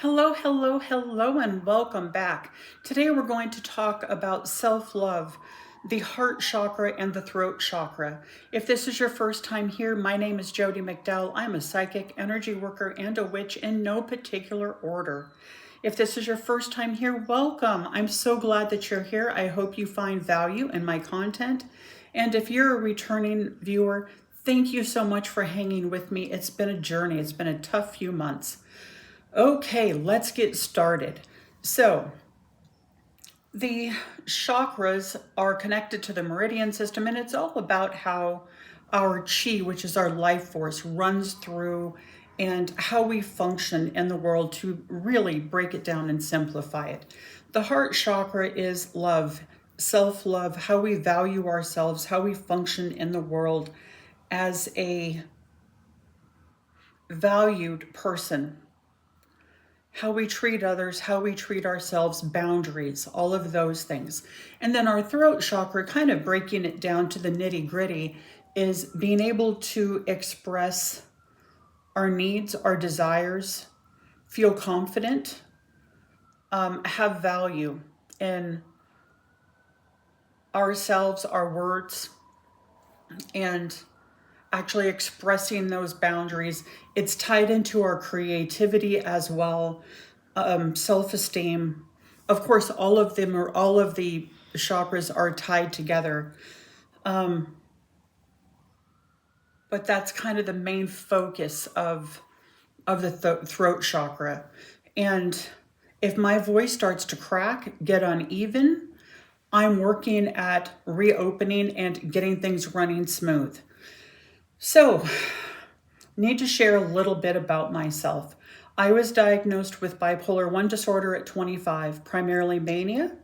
Hello, hello, hello, and welcome back. Today we're going to talk about self-love, the heart chakra and the throat chakra. If this is your first time here, my name is Jody McDowell. I'm a psychic, energy worker, and a witch in no particular order. If this is your first time here, welcome. I'm so glad that you're here. I hope you find value in my content. And if you're a returning viewer, thank you so much for hanging with me. It's been a journey. It's been a tough few months. Okay, let's get started. So, the chakras are connected to the meridian system, and it's all about how our chi, which is our life force, runs through and how we function in the world to really break it down and simplify it. The heart chakra is love, self-love, how we value ourselves, how we function in the world as a valued person, how we treat others, how we treat ourselves, boundaries, all of those things. And then our throat chakra, kind of breaking it down to the nitty gritty, is being able to express our needs, our desires, feel confident, have value in ourselves, our words, and actually expressing those boundaries. It's tied into our creativity as well, self-esteem. Of course, all of the chakras are tied together. But that's kind of the main focus of the throat chakra. And if my voice starts to crack, get uneven, I'm working at reopening and getting things running smooth. So, need to share a little bit about myself. I was diagnosed with bipolar 1 disorder at 25, primarily mania.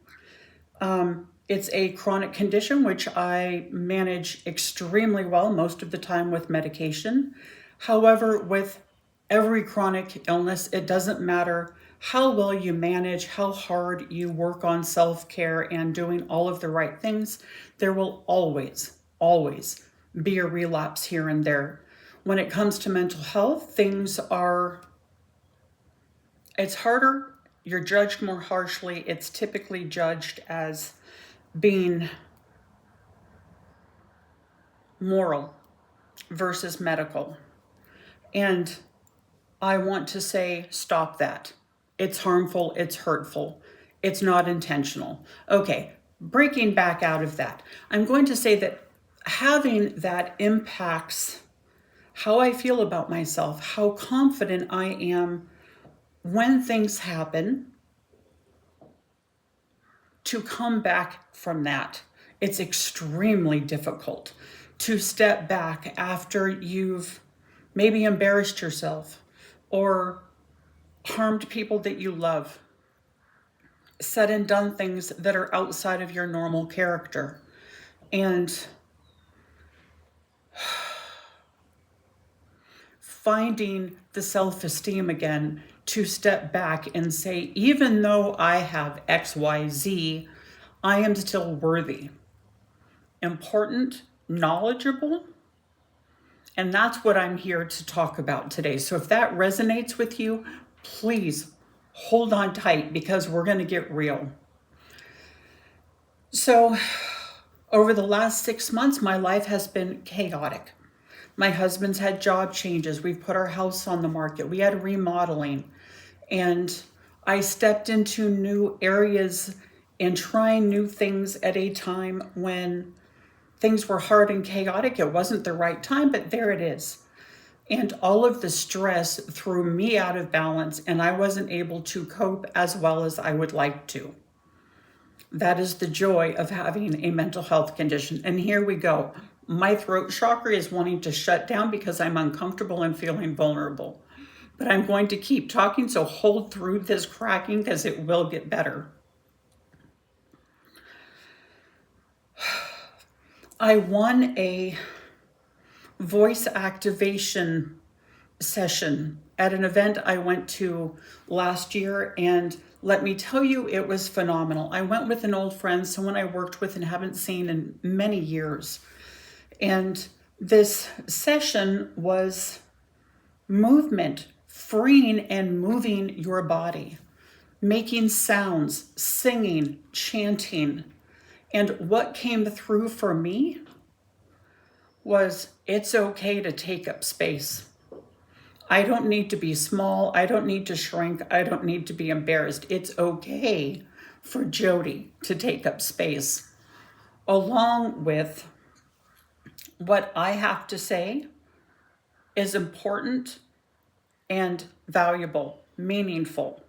It's a chronic condition which I manage extremely well most of the time with medication. However, with every chronic illness, it doesn't matter how well you manage, how hard you work on self-care and doing all of the right things, there will always be a relapse here and there. When it comes to mental health, it's harder. You're judged more harshly. It's typically judged as being moral versus medical. And I want to say, stop that. It's harmful, it's hurtful, it's not intentional. Okay, breaking back out of that, I'm going to say that having that impacts how I feel about myself, how confident I am when things happen, to come back from that. It's extremely difficult to step back after you've maybe embarrassed yourself or harmed people that you love, said and done things that are outside of your normal character. And finding the self-esteem again to step back and say, even though I have XYZ, I am still worthy, important, knowledgeable. And that's what I'm here to talk about today. So if that resonates with you, please hold on tight because we're going to get real. So over the last 6 months, my life has been chaotic. My husband's had job changes. We've put our house on the market. We had remodeling. And I stepped into new areas and trying new things at a time when things were hard and chaotic. It wasn't the right time, but there it is. And all of the stress threw me out of balance, and I wasn't able to cope as well as I would like to. That is the joy of having a mental health condition. And here we go. My throat chakra is wanting to shut down because I'm uncomfortable and feeling vulnerable. But I'm going to keep talking, so hold through this cracking because it will get better. I won a voice activation session at an event I went to last year, and let me tell you, it was phenomenal. I went with an old friend, someone I worked with and haven't seen in many years. And this session was movement freeing and moving your body, making sounds, singing, chanting. And what came through for me was, it's okay to take up space. I don't need to be small. I don't need to shrink. I don't need to be embarrassed. It's okay for Jody to take up space, along with what I have to say is important and valuable, meaningful.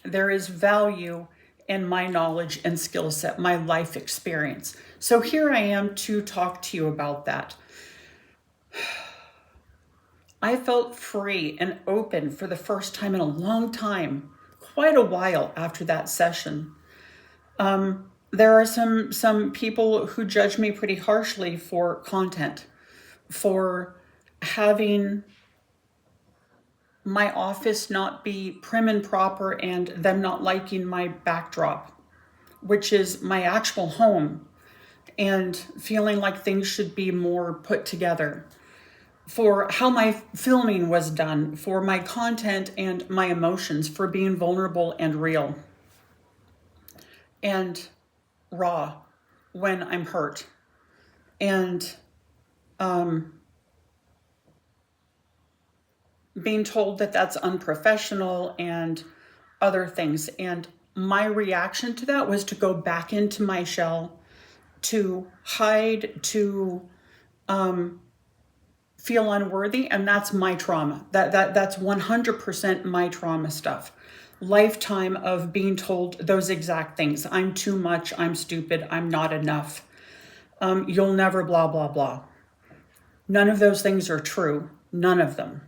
There is value in my knowledge and skill set, my life experience. So here I am to talk to you about that. I felt free and open for the first time in a long time, quite a while after that session. There are some people who judge me pretty harshly for content, for having my office not be prim and proper and them not liking my backdrop, which is my actual home, and feeling like things should be more put together, for how my filming was done, for my content and my emotions, for being vulnerable and real and raw when I'm hurt, and being told that that's unprofessional and other things. And my reaction to that was to go back into my shell, to hide, to feel unworthy. And that's my trauma. That's 100% my trauma stuff. Lifetime of being told those exact things. I'm too much. I'm stupid. I'm not enough. You'll never blah, blah, blah. None of those things are true. None of them.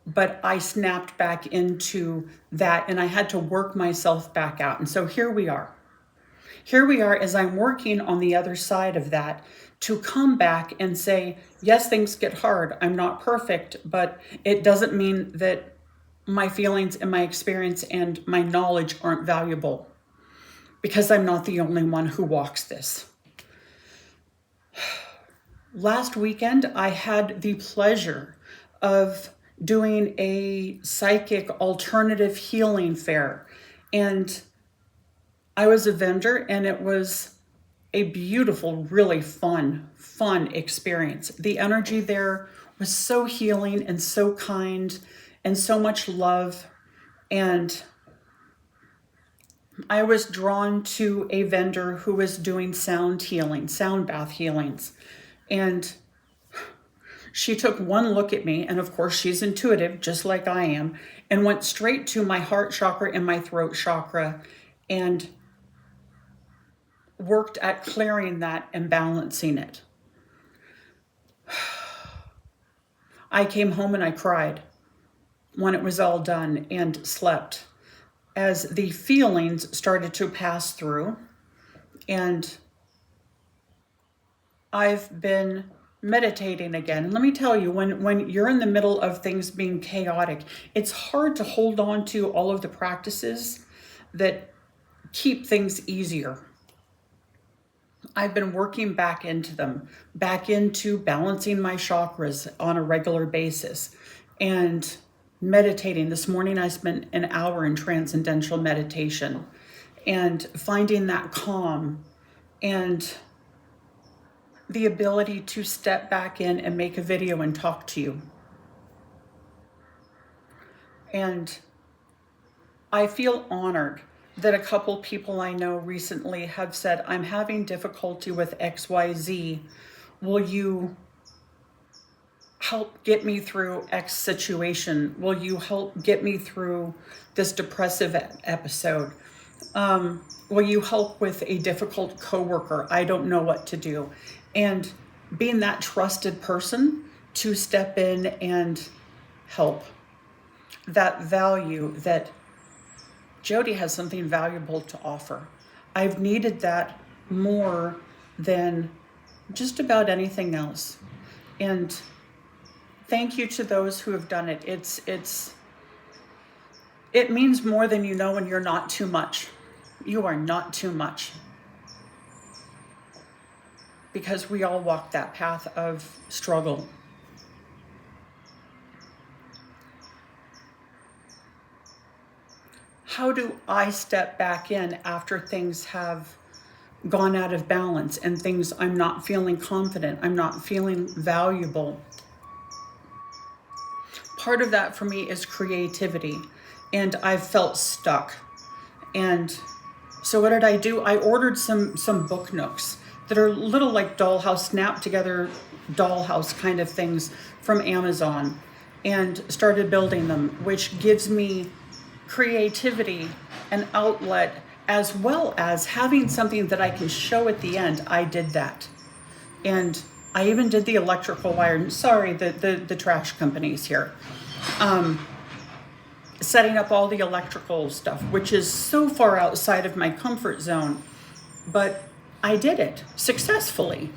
But I snapped back into that, and I had to work myself back out. And so here we are. Here we are as I'm working on the other side of that to come back and say, yes, things get hard. I'm not perfect, but it doesn't mean that my feelings and my experience and my knowledge aren't valuable, because I'm not the only one who walks this. Last weekend, I had the pleasure of doing a psychic alternative healing fair, and I was a vendor, and it was a beautiful, really fun experience. The energy there was so healing and so kind and so much love. And I was drawn to a vendor who was doing sound healing, sound bath healings. And she took one look at me, and of course she's intuitive, just like I am, and went straight to my heart chakra and my throat chakra and worked at clearing that and balancing it. I came home and I cried when it was all done, and slept as the feelings started to pass through. And I've been meditating again. And let me tell you, when you're in the middle of things being chaotic, it's hard to hold on to all of the practices that keep things easier. I've been working back into them, back into balancing my chakras on a regular basis and meditating. This morning I spent an hour in transcendental meditation and finding that calm and the ability to step back in and make a video and talk to you. And I feel honored that a couple people I know recently have said, I'm having difficulty with XYZ. Will you help get me through X situation? Will you help get me through this depressive episode? Will you help with a difficult coworker? I don't know what to do. And being that trusted person to step in and help. That value, that Jody has something valuable to offer. I've needed that more than just about anything else. And thank you to those who have done it. It means more than you know when you're not too much. You are not too much. Because we all walk that path of struggle. How do I step back in after things have gone out of balance and things I'm not feeling confident, I'm not feeling valuable? Part of that for me is creativity, and I've felt stuck. And so what did I do? I ordered some book nooks that are little like dollhouse, snap together dollhouse kind of things from Amazon, and started building them, which gives me creativity and outlet, as well as having something that I can show at the end. I did that. And I even did the electrical wire. Sorry, the trash companies here. Setting up all the electrical stuff, which is so far outside of my comfort zone. But I did it successfully.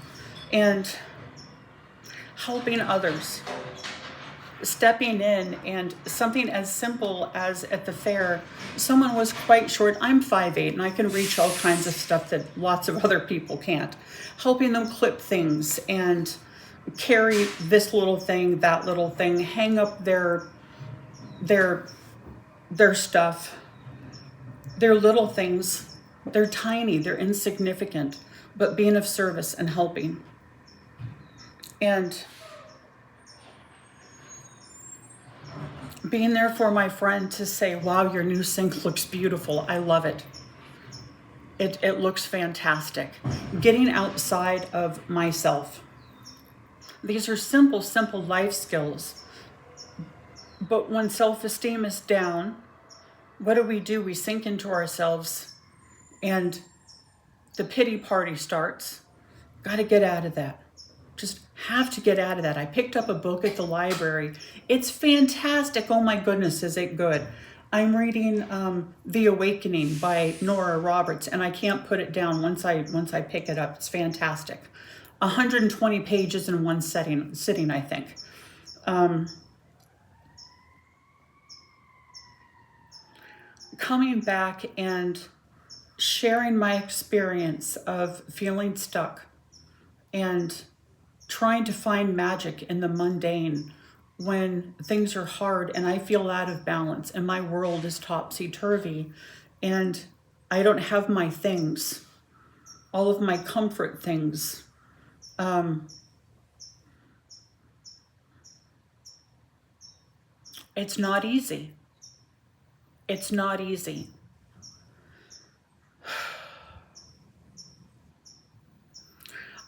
And helping others, stepping in, and something as simple as at the fair, someone was quite short. I'm 5'8", and I can reach all kinds of stuff that lots of other people can't. Helping them clip things and carry this little thing, that little thing, hang up their stuff. They're little things. They're tiny, they're insignificant, but being of service and helping. And being there for my friend to say, wow, your new sink looks beautiful. I love it. It looks fantastic. Getting outside of myself. These are simple life skills. But when self-esteem is down, what do? We sink into ourselves, and the pity party starts. Got to get out of that. Just have to get out of that. I picked up a book at the library. It's fantastic. Oh my goodness, is it good? I'm reading The Awakening by Nora Roberts, and I can't put it down once I pick it up. It's fantastic. 120 pages in one sitting, I think. Coming back and sharing my experience of feeling stuck and trying to find magic in the mundane when things are hard and I feel out of balance and my world is topsy-turvy and I don't have my things, all of my comfort things. It's not easy. It's not easy.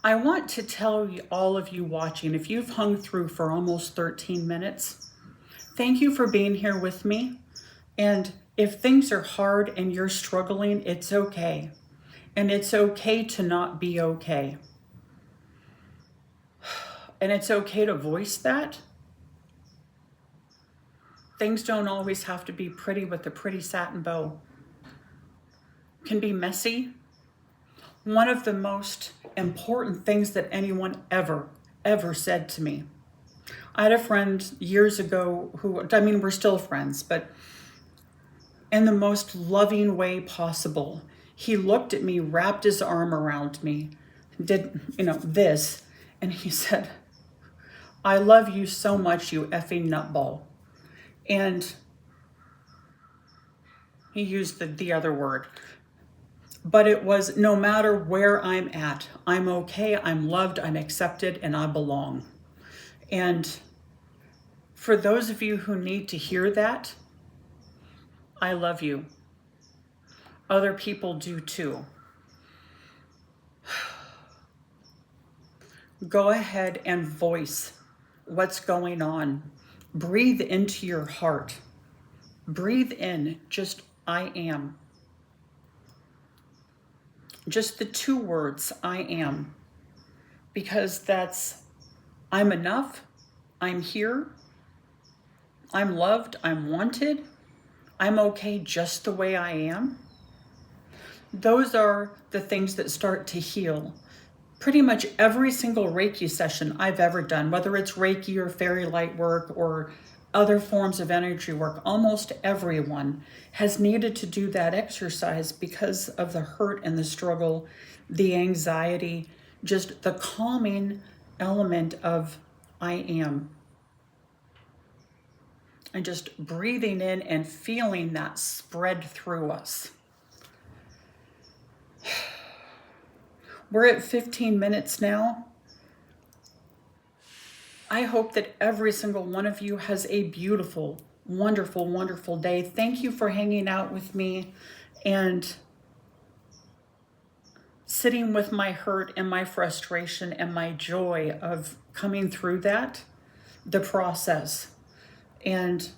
I want to tell you, all of you watching, if you've hung through for almost 13 minutes, thank you for being here with me. And if things are hard and you're struggling, it's okay. And it's okay to not be okay. And it's okay to voice that. Things don't always have to be pretty with a pretty satin bow. It can be messy. One of the most important things that anyone ever said to me. I had a friend years ago who, I mean, we're still friends, but in the most loving way possible, he looked at me, wrapped his arm around me, did, this, and he said, I love you so much, you effing nutball. And he used the other word. But it was, no matter where I'm at, I'm okay, I'm loved, I'm accepted, and I belong. And for those of you who need to hear that, I love you. Other people do too. Go ahead and voice what's going on. Breathe into your heart. Breathe in, just I am. Just the two words, I am. Because that's, I'm enough, I'm here, I'm loved, I'm wanted, I'm okay just the way I am. Those are the things that start to heal. Pretty much every single Reiki session I've ever done, whether it's Reiki or fairy light work or other forms of energy work, almost everyone has needed to do that exercise because of the hurt and the struggle, the anxiety, just the calming element of I am. And just breathing in and feeling that spread through us. We're at 15 minutes now. I hope that every single one of you has a beautiful, wonderful, wonderful day. Thank you for hanging out with me and sitting with my hurt and my frustration and my joy of coming through that, the process. And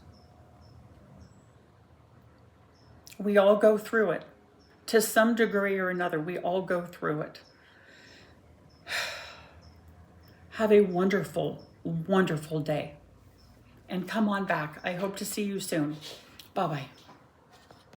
we all go through it. To some degree or another, we all go through it. Have a wonderful, wonderful day. And come on back. I hope to see you soon. Bye-bye.